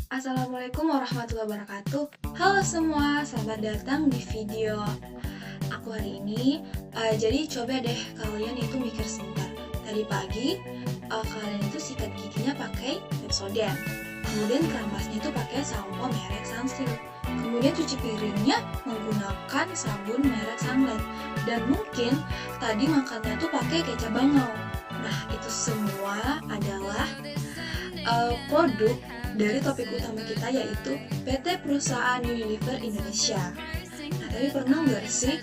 Assalamualaikum warahmatullahi wabarakatuh. Halo semua, selamat datang di video aku hari ini. Jadi coba deh kalian itu mikir sebentar. Tadi pagi kalian itu sikat giginya pakai Pepsodent. Kemudian keramasnya itu pakai sampo merek Sunsilk. Kemudian cuci piringnya menggunakan sabun merek Sunlight. Dan mungkin tadi makannya tuh pakai kecap bangau. Nah, itu semua adalah produk dari topik utama kita, yaitu PT Perusahaan Unilever Indonesia. Nah, tapi pernah nggak sih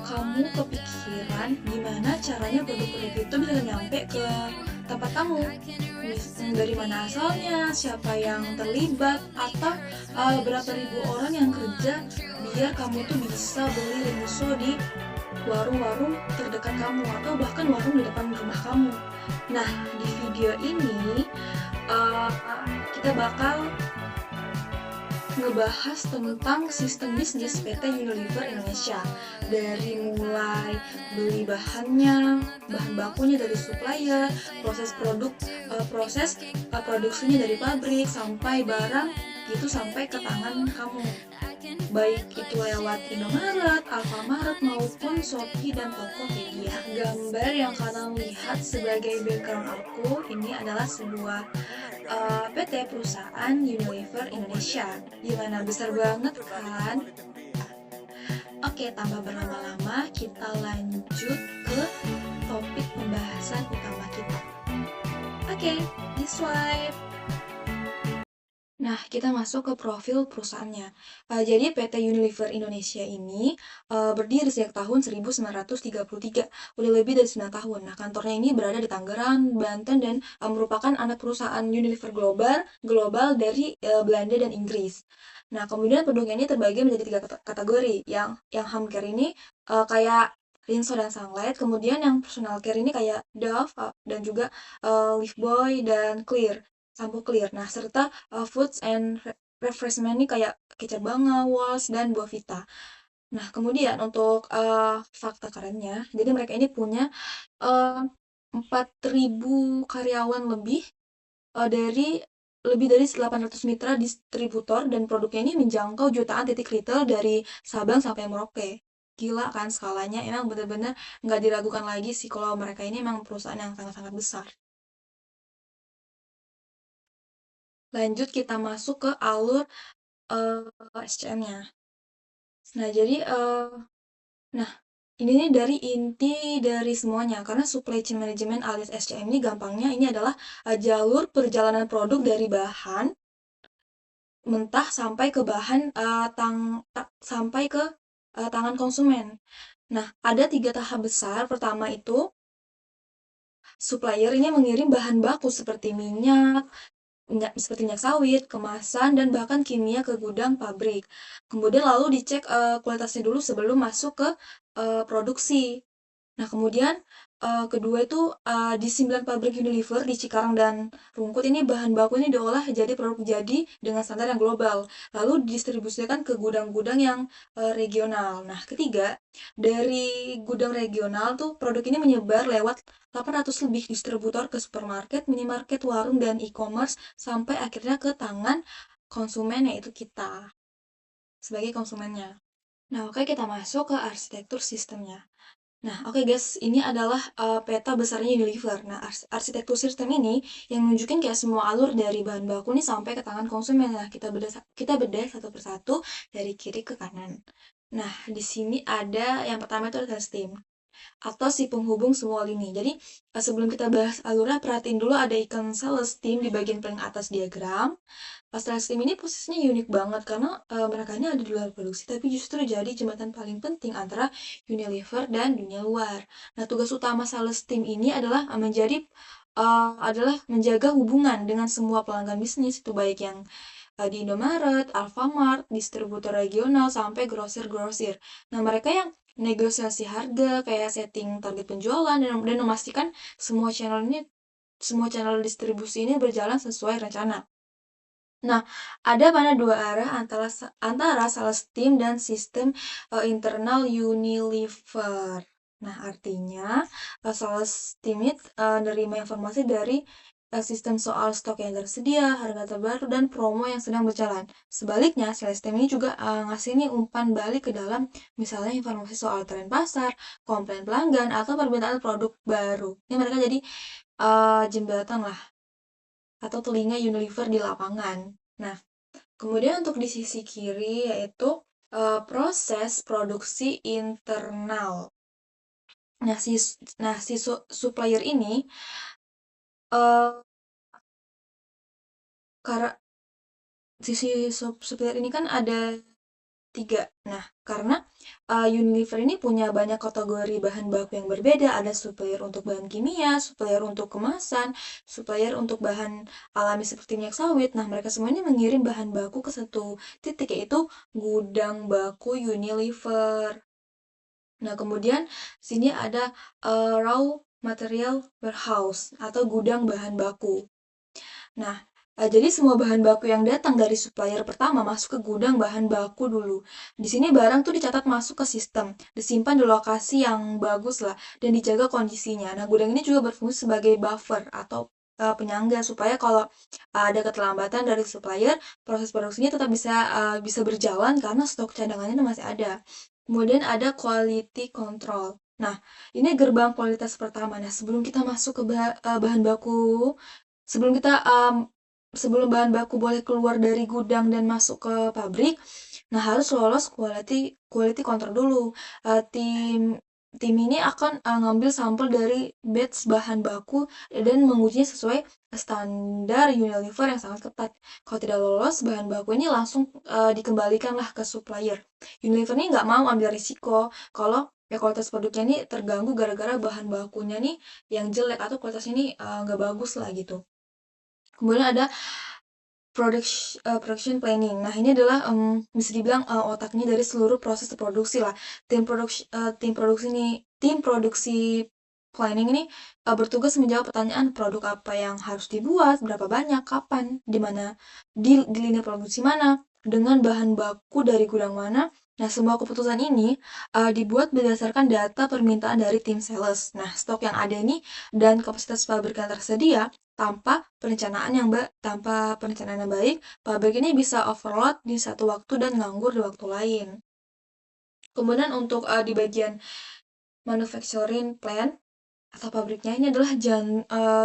kamu kepikiran gimana caranya produk-produk itu bisa nyampe ke tempat kamu? Dari mana asalnya, siapa yang terlibat, atau berapa ribu orang yang kerja biar kamu tuh bisa beli Rinso di warung-warung terdekat kamu atau bahkan warung di depan rumah kamu. Nah, di video ini kita bakal ngebahas tentang sistem bisnis PT Unilever Indonesia, dari mulai beli bahannya, bahan bakunya dari supplier, proses produksinya dari pabrik sampai barang itu sampai ke tangan kamu, baik itu lewat Indomaret, Alfamaret maupun Shopee dan Tokopedia. Gambar yang kalian lihat sebagai background aku ini adalah sebuah PT Perusahaan Unilever Indonesia. Gimana, besar banget kan? Oke, tanpa berlama-lama kita lanjut ke topik pembahasan utama kita. Oke, di swipe. Nah, kita masuk ke profil perusahaannya. Jadi PT Unilever Indonesia ini berdiri sejak tahun 1933, udah lebih dari 9 tahun. Nah, kantornya ini berada di Tangerang, Banten, dan merupakan anak perusahaan Unilever global dari Belanda dan Inggris. Nah, kemudian produknya ini terbagi menjadi 3 kategori. Yang home care ini kayak Rinso dan Sunlight, kemudian yang personal care ini kayak Dove dan juga Lifebuoy dan Clear, sampo Clear. Nah, serta foods and refreshment ini kayak kecap bangau, Walls, dan buah vita. Nah, kemudian untuk fakta kerennya, jadi mereka ini punya 4.000 karyawan lebih, dari lebih dari 800 mitra distributor, dan produknya ini menjangkau jutaan titik retail dari Sabang sampai Merauke. Gila kan skalanya, emang bener-bener nggak diragukan lagi sih kalau mereka ini emang perusahaan yang sangat-sangat besar. Lanjut kita masuk ke alur SCM-nya. Nah, jadi ini nih dari inti dari semuanya, karena supply chain management alias SCM ini gampangnya ini adalah jalur perjalanan produk dari bahan mentah sampai ke bahan sampai ke tangan konsumen. Nah, ada 3 tahap besar. Pertama itu supplier ini mengirim bahan baku seperti seperti minyak sawit, kemasan, dan bahkan kimia ke gudang pabrik. Kemudian lalu dicek kualitasnya dulu sebelum masuk ke produksi. Nah, kemudian kedua itu di 9 pabrik Unilever di Cikarang dan Rungkut ini bahan baku ini diolah jadi produk jadi dengan standar yang global. Lalu didistribusikan ke gudang-gudang yang regional. Nah, ketiga, dari gudang regional tuh produk ini menyebar lewat 800 lebih distributor ke supermarket, minimarket, warung, dan e-commerce sampai akhirnya ke tangan konsumen, yaitu kita sebagai konsumennya. Nah, oke, kita masuk ke arsitektur sistemnya. Nah, oke guys, ini adalah peta besarnya Unilever. Nah, arsitektur sistem ini yang nunjukin kayak semua alur dari bahan baku nih sampai ke tangan konsumen. Nah, kita bedah satu persatu dari kiri ke kanan. Nah, di sini ada yang pertama itu ada steam atau si penghubung semua lini. Jadi, sebelum kita bahas alurnya, perhatiin dulu ada ikon sales steam di bagian paling atas diagram. Sales steam ini posisinya unik banget karena mereka ini ada di luar produksi, tapi justru jadi jembatan paling penting antara Unilever dan dunia luar. Nah, tugas utama sales team ini adalah menjaga hubungan dengan semua pelanggan bisnis, itu baik yang di Indomaret, Alfamart, distributor regional, sampai grosir-grosir. Nah, mereka yang negosiasi harga, kayak setting target penjualan, dan memastikan semua channel distribusi ini berjalan sesuai rencana. Nah, ada pada dua arah antara sales team dan sistem internal Unilever. Nah, artinya sales team ini nerima informasi dari sistem soal stok yang tersedia, harga terbaru, dan promo yang sedang berjalan. Sebaliknya, sales team ini juga ngasih nih umpan balik ke dalam, misalnya informasi soal tren pasar, komplain pelanggan, atau permintaan produk baru. Ini mereka jadi jembatan lah, atau telinga Unilever di lapangan. Nah, kemudian untuk di sisi kiri yaitu proses produksi internal. Nah, si supplier ini uh, karena sisi supplier ini kan ada 3. Nah, karena Unilever ini punya banyak kategori bahan baku yang berbeda. Ada supplier untuk bahan kimia, supplier untuk kemasan, supplier untuk bahan alami seperti minyak sawit. Nah, mereka semua ini mengirim bahan baku ke satu titik, yaitu gudang baku Unilever. Nah, kemudian sini ada raw material warehouse atau gudang bahan baku. Nah, jadi semua bahan baku yang datang dari supplier pertama masuk ke gudang bahan baku dulu. Di sini barang tuh dicatat masuk ke sistem, disimpan di lokasi yang bagus lah, dan dijaga kondisinya. Nah, gudang ini juga berfungsi sebagai buffer atau penyangga supaya kalau ada keterlambatan dari supplier, proses produksinya tetap bisa berjalan karena stok cadangannya masih ada. Kemudian ada quality control. Nah, ini gerbang kualitas pertama. Nah, sebelum kita masuk ke bahan baku, sebelum kita sebelum bahan baku boleh keluar dari gudang dan masuk ke pabrik, nah harus lolos quality control dulu. Tim ini akan ngambil sampel dari batch bahan baku dan mengujinya sesuai standar Unilever yang sangat ketat. Kalau tidak lolos, bahan baku ini langsung dikembalikanlah ke supplier. Unilever ini nggak mau ambil risiko kalau kualitas produknya ini terganggu gara-gara bahan bakunya nih yang jelek atau kualitasnya ini nggak bagus lah gitu. Kemudian ada production planning. Nah, ini adalah bisa dibilang otaknya dari seluruh proses produksi lah. Tim produksi planning ini bertugas menjawab pertanyaan produk apa yang harus dibuat, berapa banyak, kapan, di mana, di lini produksi mana, dengan bahan baku dari gudang mana. Nah, semua keputusan ini dibuat berdasarkan data permintaan dari tim sales. Nah, stok yang ada ini dan kapasitas pabrik yang tersedia tanpa perencanaan yang baik, pabrik ini bisa overload di satu waktu dan nganggur di waktu lain. Kemudian untuk di bagian manufacturing plant atau pabriknya, ini adalah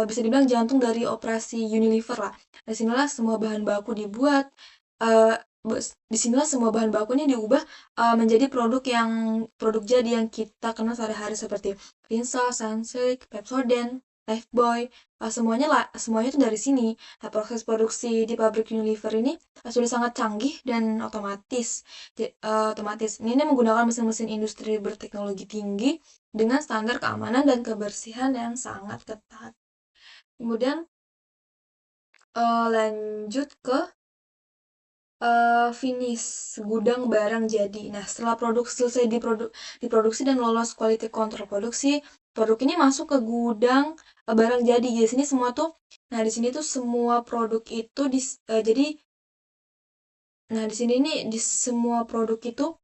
bisa dibilang jantung dari operasi Unilever lah. Disinilah semua bahan baku dibuat, disinilah semua bahan baku ini diubah menjadi produk jadi yang kita kenal sehari-hari seperti Rinso, Sunsilk, Pepsodent, Lifebuoy, semuanya itu dari sini. Nah, proses produksi di pabrik Unilever ini sudah sangat canggih dan otomatis. Ini menggunakan mesin-mesin industri berteknologi tinggi dengan standar keamanan dan kebersihan yang sangat ketat. Kemudian lanjut ke finish gudang barang jadi. Nah, setelah selesai diproduksi dan lolos quality control produksi, produk ini masuk ke gudang barang jadi. Di sini semua tuh, nah di sini tuh semua produk itu jadi, nah di sini nih di semua produk itu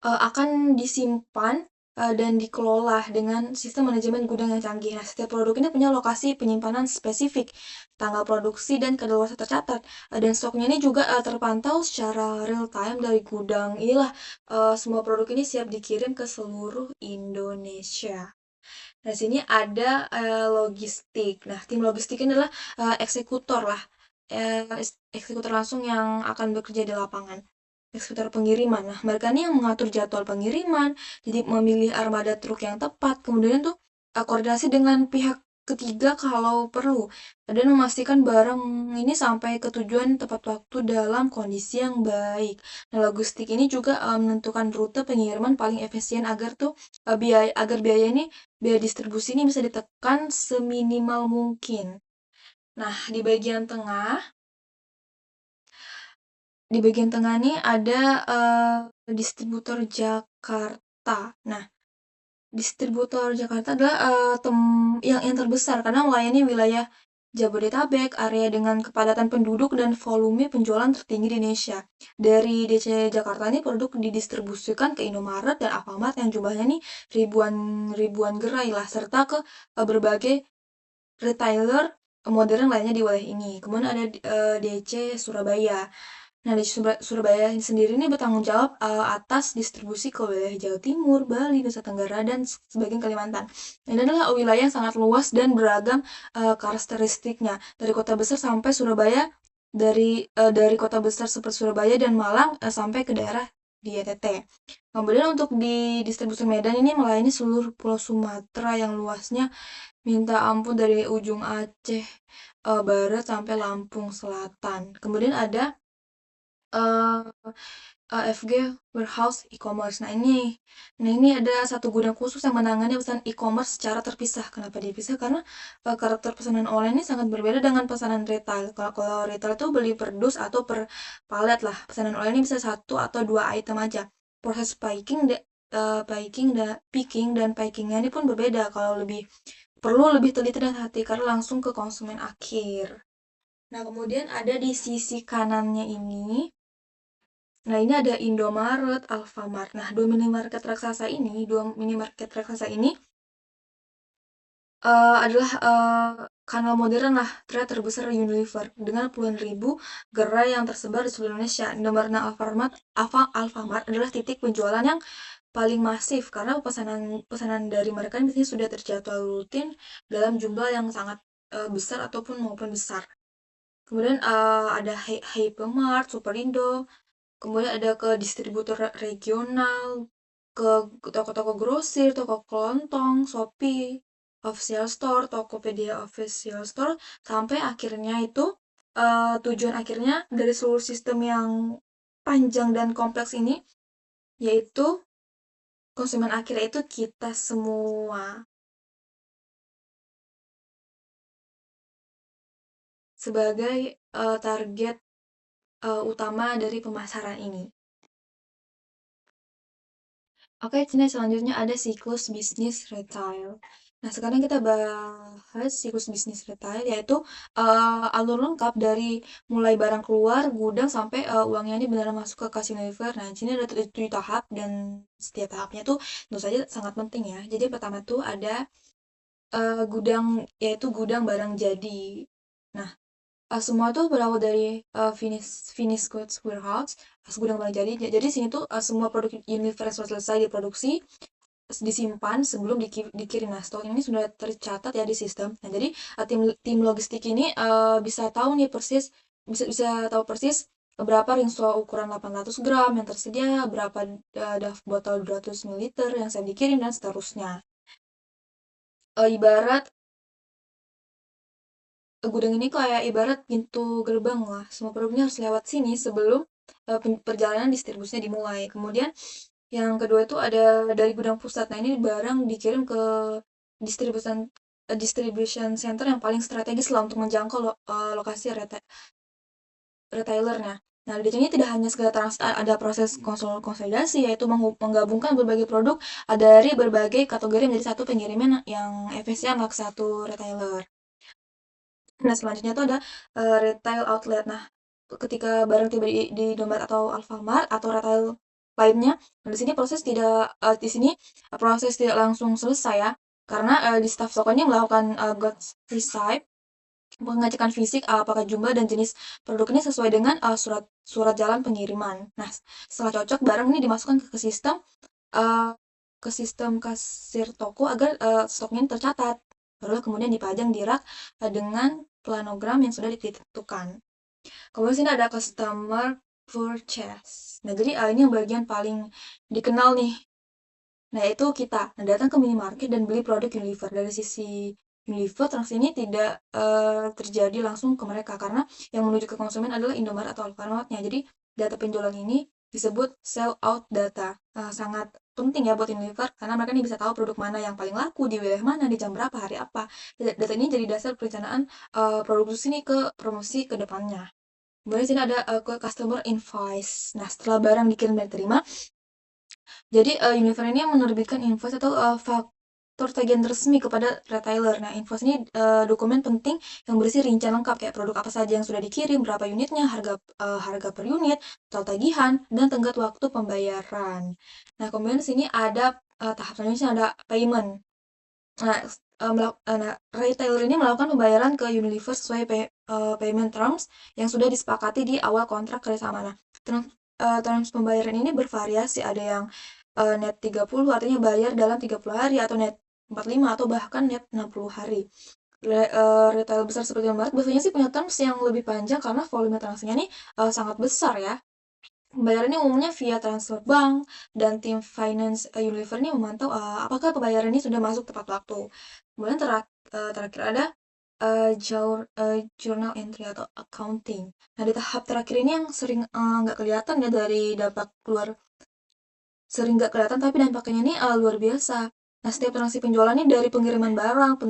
akan disimpan dan dikelola dengan sistem manajemen gudang yang canggih. Nah, setiap produk ini punya lokasi penyimpanan spesifik, tanggal produksi dan kadaluarsa tercatat, dan stoknya ini juga terpantau secara real time dari gudang. Inilah semua produk ini siap dikirim ke seluruh Indonesia. Nah, sini ada logistik. Nah, tim logistik ini adalah eksekutor lah, eksekutor langsung yang akan bekerja di lapangan. Eksekutor pengiriman. Nah, mereka ini yang mengatur jadwal pengiriman, jadi memilih armada truk yang tepat, kemudian tuh koordinasi dengan pihak ketiga kalau perlu, dan memastikan barang ini sampai ke tujuan tepat waktu dalam kondisi yang baik. Nah, logistik ini juga menentukan rute pengiriman paling efisien agar tuh biaya distribusi ini bisa ditekan seminimal mungkin. Nah, di bagian tengah nih ada distributor Jakarta. Nah, distributor Jakarta adalah yang terbesar karena melayani wilayah Jabodetabek, area dengan kepadatan penduduk dan volume penjualan tertinggi di Indonesia. Dari DC Jakarta ini produk didistribusikan ke Indomaret dan Alfamart yang jumlahnya nih ribuan gerai lah, serta ke berbagai retailer modern lainnya di wilayah ini. Kemudian ada DC Surabaya. Nah, DC Surabaya sendiri ini bertanggung jawab atas distribusi ke wilayah Jawa Timur, Bali, Nusa Tenggara, dan sebagian Kalimantan. Ini adalah wilayah yang sangat luas dan beragam karakteristiknya. Dari kota besar sampai Surabaya, dari kota besar seperti Surabaya dan Malang sampai ke daerah di NTT. Kemudian untuk di distribusi Medan ini melayani seluruh Pulau Sumatera yang luasnya minta ampun dari ujung Aceh barat sampai Lampung Selatan. Kemudian ada eh, FG Warehouse e-commerce. Nah ini ada satu gudang khusus yang menangani pesanan e-commerce secara terpisah. Kenapa dipisah? Karena karakter pesanan online ini sangat berbeda dengan pesanan retail. Kalau retail itu beli per dus atau per palet lah. Pesanan online ini bisa satu atau dua item aja. Proses picking dan packingnya ini pun berbeda. Kalau perlu lebih teliti dan hati karena langsung ke konsumen akhir. Nah, kemudian ada di sisi kanannya ini. Nah, ini ada Indomaret, Alfamart. Nah, dua minimarket raksasa ini adalah kanal modern lah terbesar Unilever dengan puluhan ribu gerai yang tersebar di seluruh Indonesia. Indomaret dan Alfamart adalah titik penjualan yang paling masif karena pesanan pesanan dari mereka ini biasanya sudah terjadwal rutin dalam jumlah yang sangat besar ataupun maupun besar. Kemudian ada Hypermart, Superindo, kemudian ada ke distributor regional, ke toko-toko grosir, toko kelontong, Shopee, official store, Tokopedia official store, sampai akhirnya itu tujuan akhirnya dari seluruh sistem yang panjang dan kompleks ini, yaitu konsumen akhirnya itu kita semua sebagai target utama dari pemasaran ini. Oke, Cina selanjutnya ada siklus bisnis retail. Nah, sekarang kita bahas siklus bisnis retail, yaitu alur lengkap dari mulai barang keluar gudang sampai uangnya ini benar masuk ke kasino Unilever. Nah, di sini ada 7 tahap dan setiap tahapnya tuh tentu saja sangat penting ya. Jadi pertama tuh ada gudang, yaitu gudang barang jadi. Nah, semua tuh berawal dari finish goods warehouse, gudang barang jadi. Jadi sini tuh semua produk Unilever yang sudah selesai diproduksi disimpan sebelum dikirim. Nah, stok ini sudah tercatat ya di sistem. Nah, jadi tim logistik ini bisa tahu nih persis, bisa tahu persis berapa rinso ukuran 800 gram yang tersedia, berapa botol 200 ml yang saya dikirim, dan seterusnya. Ibarat gudang ini kayak ibarat pintu gerbang lah. Semua produknya harus lewat sini sebelum perjalanan distribusinya dimulai. Kemudian yang kedua itu ada dari gudang pusat. Nah, ini barang dikirim ke distribution distribution center yang paling strategis lah untuk menjangkau lokasi retailernya. Nah, di sini tidak hanya sekedar ada proses konsolidasi, yaitu menggabungkan berbagai produk dari berbagai kategori menjadi satu pengiriman yang efisien lah ke satu retailer. Nah, selanjutnya itu ada retail outlet. Nah, ketika barang tiba di Indomaret atau Alfamart atau retail lainnya, nah di sini proses tidak langsung selesai ya, karena di staf tokonya melakukan goods receipt, pengecekan fisik apakah jumlah dan jenis produk ini sesuai dengan surat jalan pengiriman. Nah, setelah cocok, barang ini dimasukkan uh, ke sistem kasir toko agar stoknya ini tercatat. Barulah kemudian dipajang di rak dengan planogram yang sudah ditentukan. Kemudian sini ada customer purchase. Nah, jadi ini yang bagian paling dikenal nih. Nah, itu kita. Nah, datang ke minimarket dan beli produk Unilever. Dari sisi Unilever, transaksi ini tidak terjadi langsung ke mereka karena yang menuju ke konsumen adalah Indomaret atau Alfamart-nya. Jadi, data penjualan ini disebut sell out data. Sangat penting ya buat Unilever karena mereka ini bisa tahu produk mana yang paling laku di wilayah mana, di jam berapa, hari apa. Data ini jadi dasar perencanaan produksi ini ke promosi ke depannya. Kemudian sini ada ke customer invoice. Nah, setelah barang dikirim dan diterima, jadi Unilever ini yang menerbitkan invoice atau faktur tagihan resmi kepada retailer. Nah, invoice ini dokumen penting yang berisi rincian lengkap kayak produk apa saja yang sudah dikirim, berapa unitnya, harga per unit, total tagihan, dan tenggat waktu pembayaran. Nah, kemudian sini ada tahap selanjutnya ada payment. Retailer ini melakukan pembayaran ke Unilever sesuai payment terms yang sudah disepakati di awal kontrak kerjasama. Nah, terms pembayaran ini bervariasi, ada yang net 30 artinya bayar dalam 30 hari, atau net 45, atau bahkan net 60 hari. Retail besar seperti Indomaret biasanya sih punya terms yang lebih panjang karena volume transaksinya ini sangat besar ya. Pembayarannya umumnya via transfer bank, dan tim finance Unilever ini memantau apakah pembayaran ini sudah masuk tepat waktu. Kemudian terakhir ada journal entry atau accounting. Nah, di tahap terakhir ini yang sering nggak kelihatan ya dari dampak keluar, sering nggak kelihatan tapi dampaknya ini luar biasa. Nah, setiap transaksi penjualan ini dari pengiriman barang,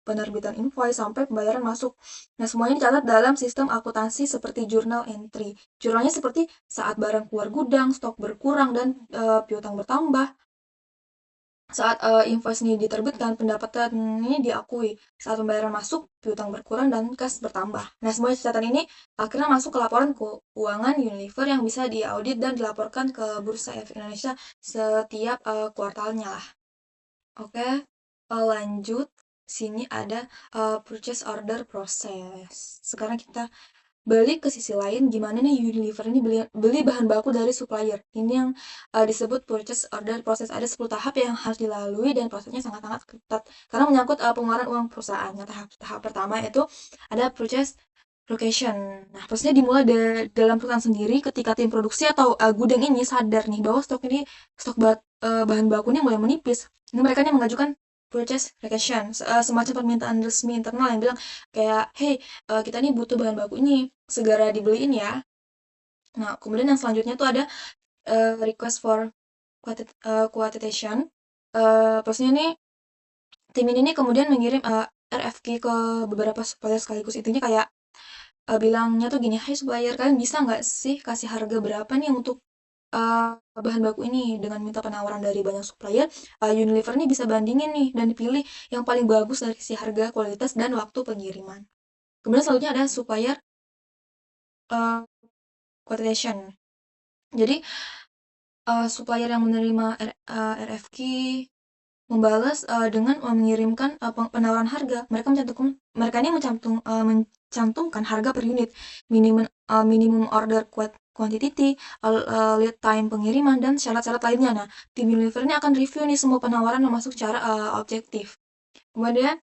penerbitan invoice, sampai pembayaran masuk. Nah, semuanya dicatat dalam sistem akuntansi seperti journal entry. Jurnalnya seperti saat barang keluar gudang, stok berkurang, dan piutang bertambah. Saat invoice ini diterbitkan, pendapatan ini diakui. Saat pembayaran masuk, piutang berkurang dan kas bertambah. Nah, semua catatan ini akhirnya masuk ke laporan keuangan Unilever yang bisa diaudit dan dilaporkan ke Bursa Efek Indonesia setiap kuartalnya lah. Oke, lanjut. Sini ada purchase order process. Sekarang kita balik ke sisi lain, gimana nih Unilever ini beli bahan baku dari supplier. Ini yang disebut purchase order process. Ada 10 tahap yang harus dilalui dan prosesnya sangat-sangat ketat karena menyangkut pengeluaran uang perusahaan. Nah, tahap pertama itu ada purchase location. Nah, prosesnya dimulai dalam perusahaan sendiri ketika tim produksi atau gudang ini sadar nih bahwa stok bahan bakunya mulai menipis. Ini mereka yang mengajukan purchase requisition, semacam permintaan resmi internal yang bilang kayak, hey, kita nih butuh bahan baku ini, segera dibeliin ya. Nah, kemudian yang selanjutnya tuh ada request for quotation. Prosesnya nih, tim ini kemudian mengirim RFQ ke beberapa supplier sekaligus. Intinya kayak bilangnya tuh gini, "Hai supplier, kalian bisa nggak sih kasih harga berapa nih untuk bahan baku ini?" Dengan minta penawaran dari banyak supplier, Unilever nih bisa bandingin nih dan dipilih yang paling bagus dari sisi harga, kualitas, dan waktu pengiriman. Kemudian selanjutnya ada supplier uh, quotation. Jadi supplier yang menerima RFQ membalas dengan mengirimkan penawaran harga. Mereka ini mencantumkan harga per unit, minimum order quantity, lead time pengiriman, dan syarat-syarat lainnya. Nah, tim Unilever ini akan review nih semua penawaran yang masuk secara objektif. Kemudian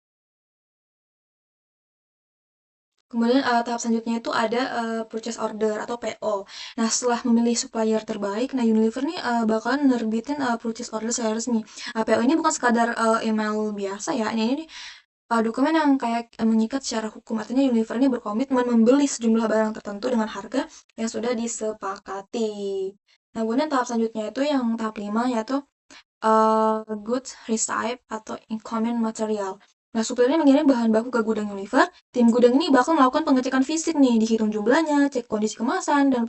tahap selanjutnya itu ada purchase order atau PO. Nah, setelah memilih supplier terbaik, nah Unilever nih bakalan nerbitin purchase order secara resmi. PO ini bukan sekadar email biasa ya, ini dokumen yang kayak mengikat secara hukum. Artinya Unilever ini berkomitmen membeli sejumlah barang tertentu dengan harga yang sudah disepakati. Nah, kemudian tahap selanjutnya itu yang tahap 5, yaitu goods receipt atau incoming material. Nah, suppliernya mengirim bahan baku ke gudang Unilever. Tim gudang ini bakal melakukan pengecekan fisik nih, dihitung jumlahnya, cek kondisi kemasan, dan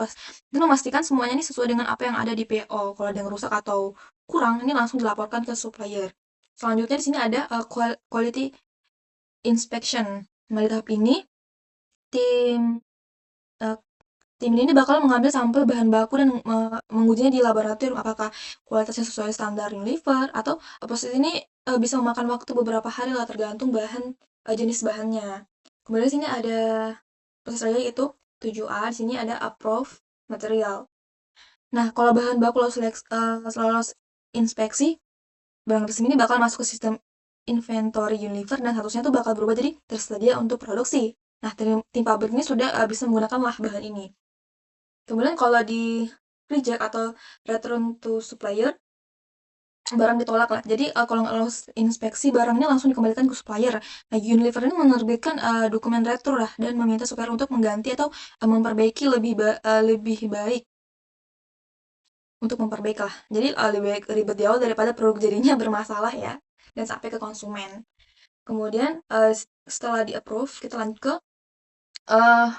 memastikan semuanya ini sesuai dengan apa yang ada di PO. Kalau ada yang rusak atau kurang, ini langsung dilaporkan ke supplier. Selanjutnya di sini ada quality inspection. Nah, di tahap ini tim uh, tim ini bakal mengambil sampel bahan baku dan mengujinya di laboratorium apakah kualitasnya sesuai standar Unilever, atau proses ini bisa memakan waktu beberapa hari lah tergantung jenis bahannya. Kemudian di sini ada proses lagi itu 7A, di sini ada approve material. Nah, kalau bahan baku lolos inspeksi, barang resmi ini bakal masuk ke sistem inventory Unilever dan statusnya tuh bakal berubah jadi tersedia untuk produksi. Nah, tim pabrik ini sudah bisa menggunakan lah bahan ini. Kemudian kalau di reject atau return to supplier, barang ditolak lah. Jadi kalau nggak lolos inspeksi, barangnya langsung dikembalikan ke supplier. Nah, Unilever ini menerbitkan dokumen retro lah dan meminta supplier untuk mengganti atau memperbaiki lebih baik. Untuk memperbaiki lah. Jadi lebih baik ribet di awal daripada produk jadinya bermasalah ya, dan sampai ke konsumen. Kemudian setelah di approve, kita lanjut ke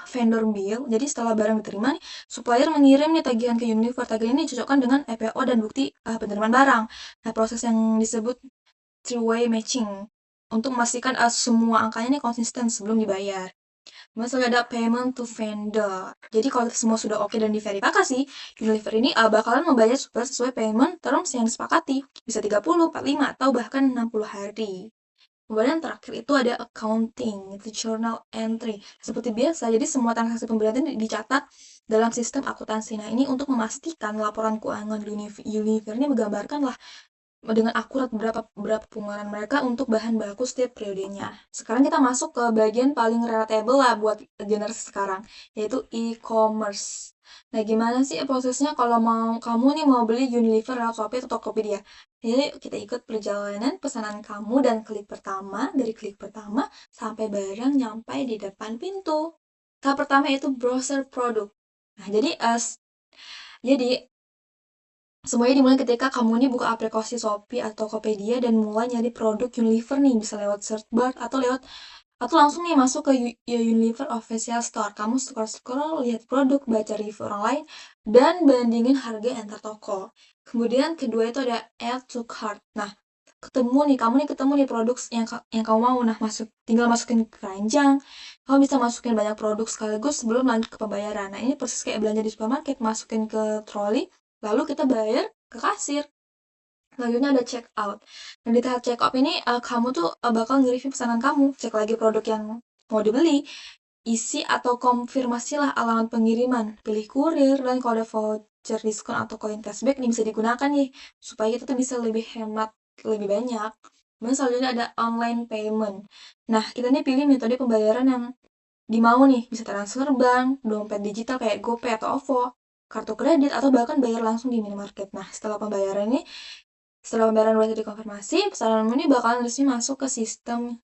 vendor bill. Jadi setelah barang diterima nih, supplier mengirim nih tagihan ke Unilever. Tagihan ini dicocokkan dengan EPO dan bukti penerimaan barang. Nah, proses yang disebut three-way matching untuk memastikan semua angkanya nih konsisten sebelum dibayar. Kemudian ada payment to vendor. Jadi kalau semua sudah oke dan diverifikasi, Unilever ini bakalan membayar supplier sesuai payment terms yang disepakati. Bisa 30, 45, atau bahkan 60 hari. Kemudian yang terakhir itu ada accounting, itu journal entry. Seperti biasa, jadi semua transaksi pembelian ini dicatat dalam sistem akuntansi. Nah, ini untuk memastikan laporan keuangan Unilever ini menggambarkan lah dengan akurat berapa berapa pengeluaran mereka untuk bahan baku setiap periodenya. Sekarang kita masuk ke bagian paling relatable lah buat generasi sekarang, yaitu e-commerce. Nah, gimana sih prosesnya kalau kamu nih mau beli Unilever lewat Shopee atau Tokopedia? Jadi kita ikut perjalanan pesanan kamu dan dari klik pertama sampai barang nyampe di depan pintu. Tahap pertama itu browser produk. Nah, jadi semuanya dimulai ketika kamu nih buka aplikasi Shopee atau Tokopedia dan mulai nyari produk Unilever nih, bisa lewat search bar atau langsung nih masuk ke Unilever Official Store. Kamu scroll-scroll, lihat produk, baca review orang lain, dan bandingin harga antar toko. Kemudian kedua itu ada add to cart. Nah, kamu ketemu nih produk yang kamu mau. Nah, tinggal masukin ke keranjang. Kamu bisa masukin banyak produk sekaligus sebelum lanjut ke pembayaran. Nah, ini persis kayak belanja di supermarket, masukin ke troli, lalu kita bayar ke kasir. Selanjutnya ada check out. Nah, di tahap check out ini kamu tuh bakal nge-review pesanan kamu, cek lagi produk yang mau dibeli, isi atau konfirmasilah alamat pengiriman, pilih kurir, dan kode voucher diskon atau koin cashback ini bisa digunakan nih, supaya kita tuh bisa lebih hemat lebih banyak. Kemudian selanjutnya ada online payment. Nah, kita nih pilih metode pembayaran yang dimau nih, bisa transfer bank, dompet digital kayak GoPay atau OVO, kartu kredit, atau bahkan bayar langsung di minimarket. Nah, setelah pembayaran udah dikonfirmasi, pesananmu ini bakalan resmi masuk ke sistem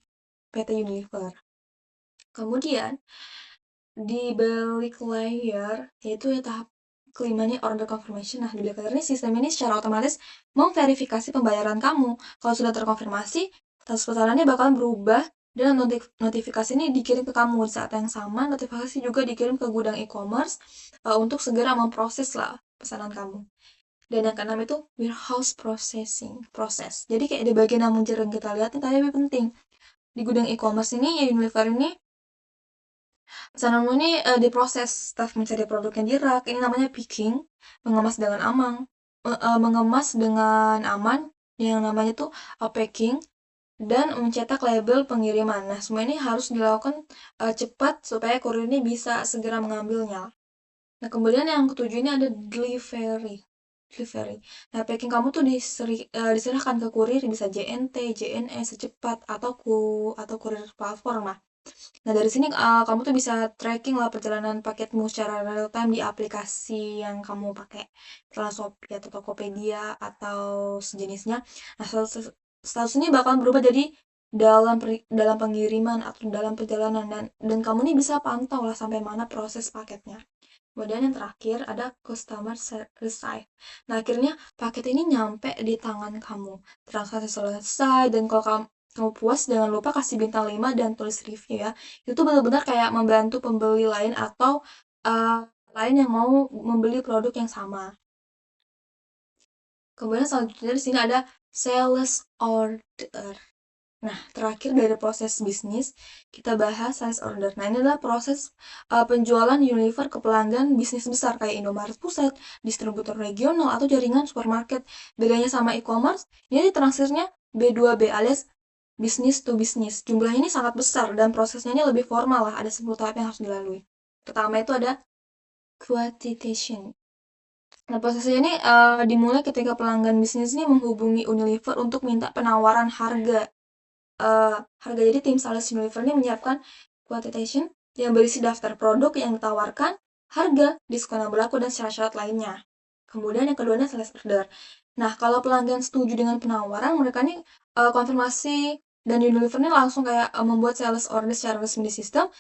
PT Unilever. Kemudian, di balik layar, yaitu ya tahap kelima nih order confirmation. Nah, di balik layar ini sistem ini secara otomatis memverifikasi pembayaran kamu. Kalau sudah terkonfirmasi, status pesanannya bakalan berubah dan notifikasi ini dikirim ke kamu. Di saat yang sama, notifikasi juga dikirim ke gudang e-commerce untuk segera memproses lah pesanan kamu. Dan yang keenam itu warehouse proses. Jadi kayak di bagian yang jarang kita lihat nih, tapi penting. Di gudang e-commerce ini, ya Unilever ini, pesananmu ini diproses. Staf mencari produk yang di rak, ini namanya picking, mengemas dengan aman, yang namanya tuh packing, dan mencetak label pengiriman. Nah, semua ini harus dilakukan cepat supaya kurir ini bisa segera mengambilnya. Nah, kemudian yang ketujuh ini ada delivery. Nah, packing kamu tuh diserahkan ke kurir, bisa JNT, JNE secepat atau kurir platform lah. Nah, dari sini kamu tuh bisa tracking lah perjalanan paketmu secara real time di aplikasi yang kamu pakai, misalnya Shopee atau Tokopedia atau sejenisnya. Nah, status ini bakal berubah jadi dalam pengiriman atau dalam perjalanan, dan kamu nih bisa pantau lah sampai mana proses paketnya. Kemudian yang terakhir ada customer receive. Nah, akhirnya paket ini nyampe di tangan kamu. Transaksi selesai, dan kalau kamu puas, jangan lupa kasih bintang 5 dan tulis review ya. Itu benar-benar kayak membantu pembeli lain atau uh, lain yang mau membeli produk yang sama. Kemudian selanjutnya di sini ada sales order. Nah, terakhir dari proses bisnis, kita bahas sales order. Nah, ini adalah proses penjualan Unilever ke pelanggan bisnis besar kayak Indomaret Pusat, distributor regional, atau jaringan supermarket. Bedanya sama e-commerce, ini transfernya B2B alias bisnis to bisnis. Jumlahnya ini sangat besar dan prosesnya ini lebih formal lah, ada 10 tahap yang harus dilalui. Pertama itu ada quotation. Nah, prosesnya ini dimulai ketika pelanggan bisnis ini menghubungi Unilever untuk minta penawaran harga. Jadi tim sales Unilever ini menyiapkan quotation yang berisi daftar produk yang ditawarkan, harga, diskon yang berlaku, dan syarat-syarat lainnya. Kemudian yang keduanya sales order. Nah, kalau pelanggan setuju dengan penawaran, mereka ini konfirmasi, dan Unilever ini langsung kayak membuat sales order secara resmi di sistem.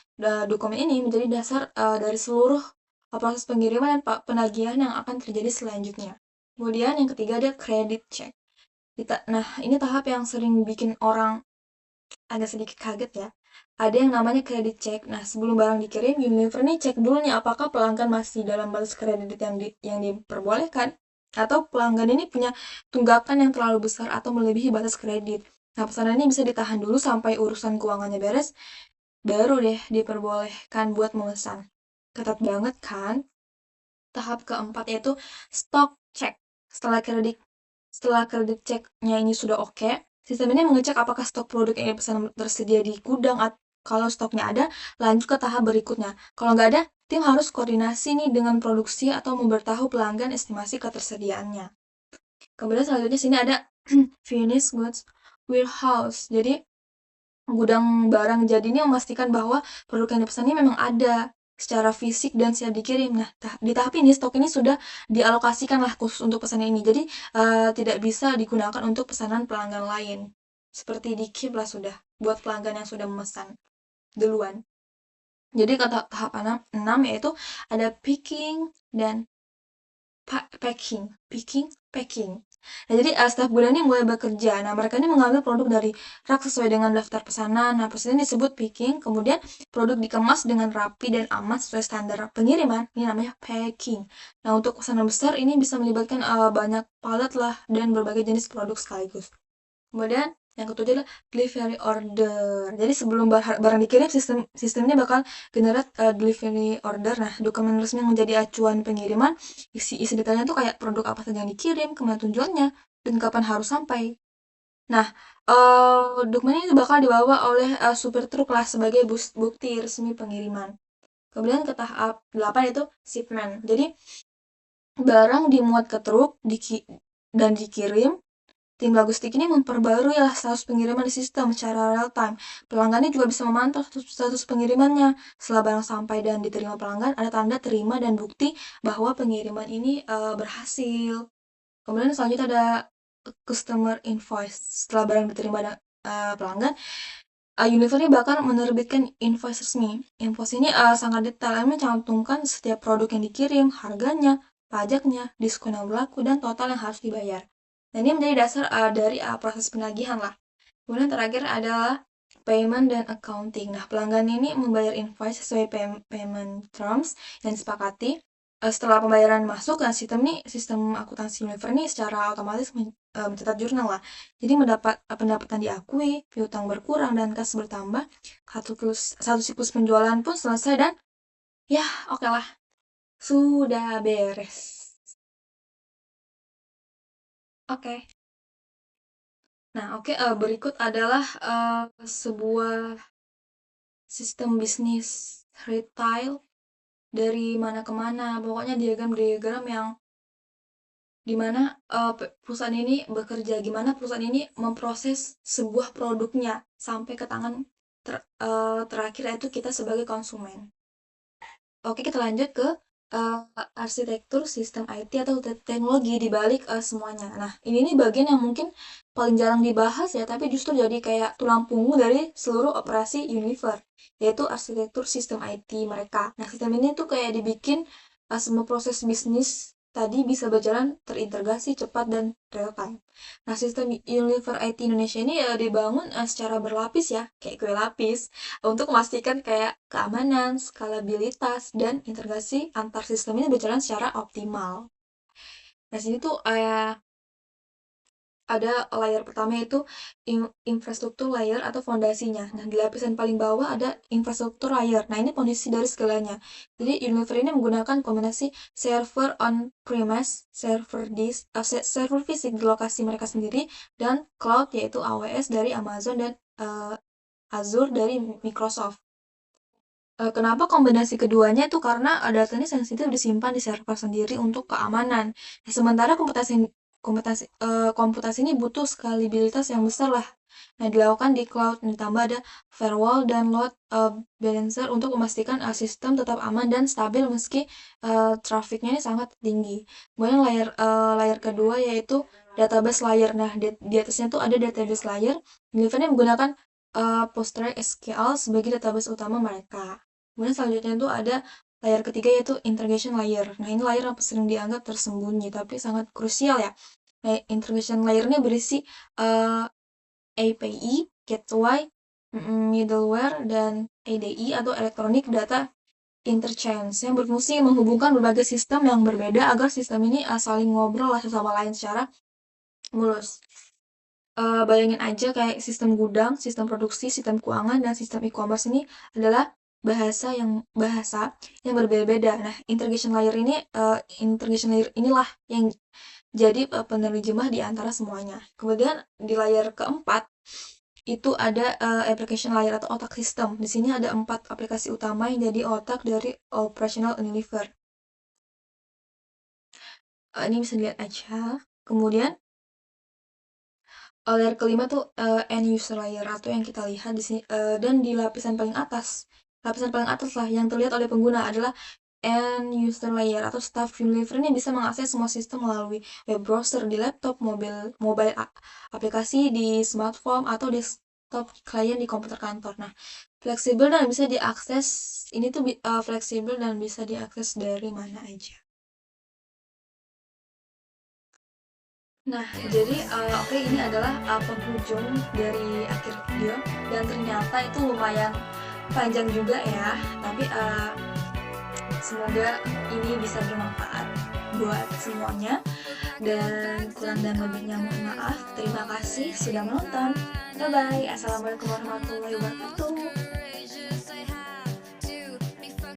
Dokumen ini menjadi dasar dari seluruh proses pengiriman dan penagihan yang akan terjadi selanjutnya. Kemudian yang ketiga ada credit check. Nah, ini tahap yang sering bikin orang agak sedikit kaget ya. Ada yang namanya credit check. Nah, sebelum barang dikirim, Unilever nih cek dulu nih apakah pelanggan masih dalam batas kredit yang diperbolehkan, atau pelanggan ini punya tunggakan yang terlalu besar atau melebihi batas kredit. Nah, pesanan ini bisa ditahan dulu sampai urusan keuangannya beres, baru deh diperbolehkan buat memesan. Ketat banget kan? Tahap keempat yaitu stock check. Setelah kredit checknya ini sudah oke, Sistem ini mengecek apakah stok produk yang dipesan tersedia di gudang. Kalau stoknya ada, lanjut ke tahap berikutnya. Kalau nggak ada, tim harus koordinasi nih dengan produksi atau memberitahu pelanggan estimasi ketersediaannya. Kemudian selanjutnya sini ada finished goods warehouse. Jadi gudang barang jadi ini memastikan bahwa produk yang dipesan ini memang ada secara fisik dan siap dikirim. Nah, di tahap ini stok ini sudah dialokasikan lah khusus untuk pesanan ini. Jadi tidak bisa digunakan untuk pesanan pelanggan lain. Seperti di keep lah sudah buat pelanggan yang sudah memesan duluan. Jadi ke tahap 6 yaitu ada picking dan packing. Nah, jadi staf gudang ini mulai bekerja. Nah, mereka ini mengambil produk dari rak sesuai dengan daftar pesanan. Nah, proses ini disebut picking. Kemudian produk dikemas dengan rapi dan aman sesuai standar pengiriman. Ini namanya packing. Nah, untuk pesanan besar ini bisa melibatkan banyak palet lah dan berbagai jenis produk sekaligus. Kemudian yang ketujuh adalah delivery order. Jadi sebelum barang dikirim, sistemnya bakal generate delivery order. Nah, dokumen resmi yang menjadi acuan pengiriman, isi detailnya tuh kayak produk apa saja yang dikirim, kemana tujuannya, dan kapan harus sampai. Nah, dokumen ini bakal dibawa oleh supir truk lah sebagai bukti resmi pengiriman. Kemudian ke tahap 8 yaitu shipment. Jadi barang dimuat ke truk dan dikirim. Tim logistik ini memperbarui lah status pengiriman di sistem secara real time. Pelanggan ini juga bisa memantau status pengirimannya. Setelah barang sampai dan diterima pelanggan, ada tanda terima dan bukti bahwa pengiriman ini berhasil. Kemudian selanjutnya ada customer invoice. Setelah barang diterima pelanggan, Unilever ini bakal menerbitkan invoice resmi. Invoice ini sangat detail, ini mencantumkan setiap produk yang dikirim, harganya, pajaknya, diskon yang berlaku, dan total yang harus dibayar. Dan ini menjadi dasar dari proses penagihan lah. Kemudian terakhir adalah payment dan accounting. Nah, pelanggan ini membayar invoice sesuai payment terms yang disepakati. Setelah pembayaran masuk, sistem akuntansi Unilever ini secara otomatis mencatat jurnal lah. Jadi pendapatan diakui, piutang berkurang, dan kas bertambah. Satu siklus penjualan pun selesai dan ya oke lah. Sudah beres. Oke. Nah, berikut adalah sebuah sistem bisnis retail dari mana ke mana. Pokoknya diagram-diagram yang dimana perusahaan ini bekerja, gimana perusahaan ini memproses sebuah produknya sampai ke tangan terakhir yaitu kita sebagai konsumen. Oke, kita lanjut ke arsitektur sistem IT atau teknologi di balik semuanya. Nah, ini bagian yang mungkin paling jarang dibahas ya, tapi justru jadi kayak tulang punggung dari seluruh operasi Unilever, yaitu arsitektur sistem IT mereka. Nah, sistem ini tuh kayak dibikin semua proses bisnis tadi bisa berjalan terintegrasi cepat dan real time. Nah, sistem Unilever IT Indonesia ini dibangun secara berlapis ya, kayak kue lapis, untuk memastikan kayak keamanan, skalabilitas, dan integrasi antar sistem ini berjalan secara optimal. Nah, sini tuh ada layer pertama yaitu infrastruktur layer atau fondasinya. Nah, di lapisan paling bawah ada infrastruktur layer. Nah, ini fondasi dari segalanya. Jadi, Unilever ini menggunakan kombinasi server on-premise, server fisik di lokasi mereka sendiri, dan cloud yaitu AWS dari Amazon dan Azure dari Microsoft. Kenapa kombinasi keduanya itu karena data ini sensitif disimpan di server sendiri untuk keamanan. Nah, sementara komputasi ini butuh skalabilitas yang besar lah. Nah, dilakukan di cloud, ditambah ada firewall dan load balancer untuk memastikan sistem tetap aman dan stabil meski trafficnya ini sangat tinggi. Kemudian layer kedua yaitu database layer. Nah, di atasnya tuh ada database layer. Unilever ini menggunakan PostgreSQL sebagai database utama mereka. Kemudian selanjutnya itu ada layer ketiga yaitu integration layer. Nah, ini layer yang sering dianggap tersembunyi tapi sangat krusial ya. Nah, integration layer ini berisi API, gateway, middleware, dan ADI atau Electronic Data Interchange yang berfungsi menghubungkan berbagai sistem yang berbeda agar sistem ini saling ngobrol satu sama lain secara mulus. Bayangin aja kayak sistem gudang, sistem produksi, sistem keuangan, dan sistem e-commerce ini adalah bahasa yang berbeda-beda. Nah, integration layer inilah yang jadi penerjemah di antara semuanya. Kemudian di layer keempat itu ada application layer atau otak sistem. Di sini ada 4 aplikasi utama yang jadi otak dari operational Unilever. Ini bisa dilihat aja. Kemudian layer kelima tuh end user layer atau yang kita lihat di sini, dan di lapisan paling atas lah yang terlihat oleh pengguna adalah end user layer atau staff Unilever ini bisa mengakses semua sistem melalui web browser di laptop, mobile aplikasi di smartphone atau desktop klien di komputer kantor. Nah, fleksibel dan bisa diakses ini tuh fleksibel dan bisa diakses dari mana aja. Nah, jadi oke, ini adalah penghujung dari akhir video dan ternyata itu lumayan panjang juga ya. Tapi semoga ini bisa bermanfaat buat semuanya dan kurang dan lebihnya mohon maaf. Terima kasih sudah menonton. Bye bye. Assalamualaikum warahmatullahi wabarakatuh.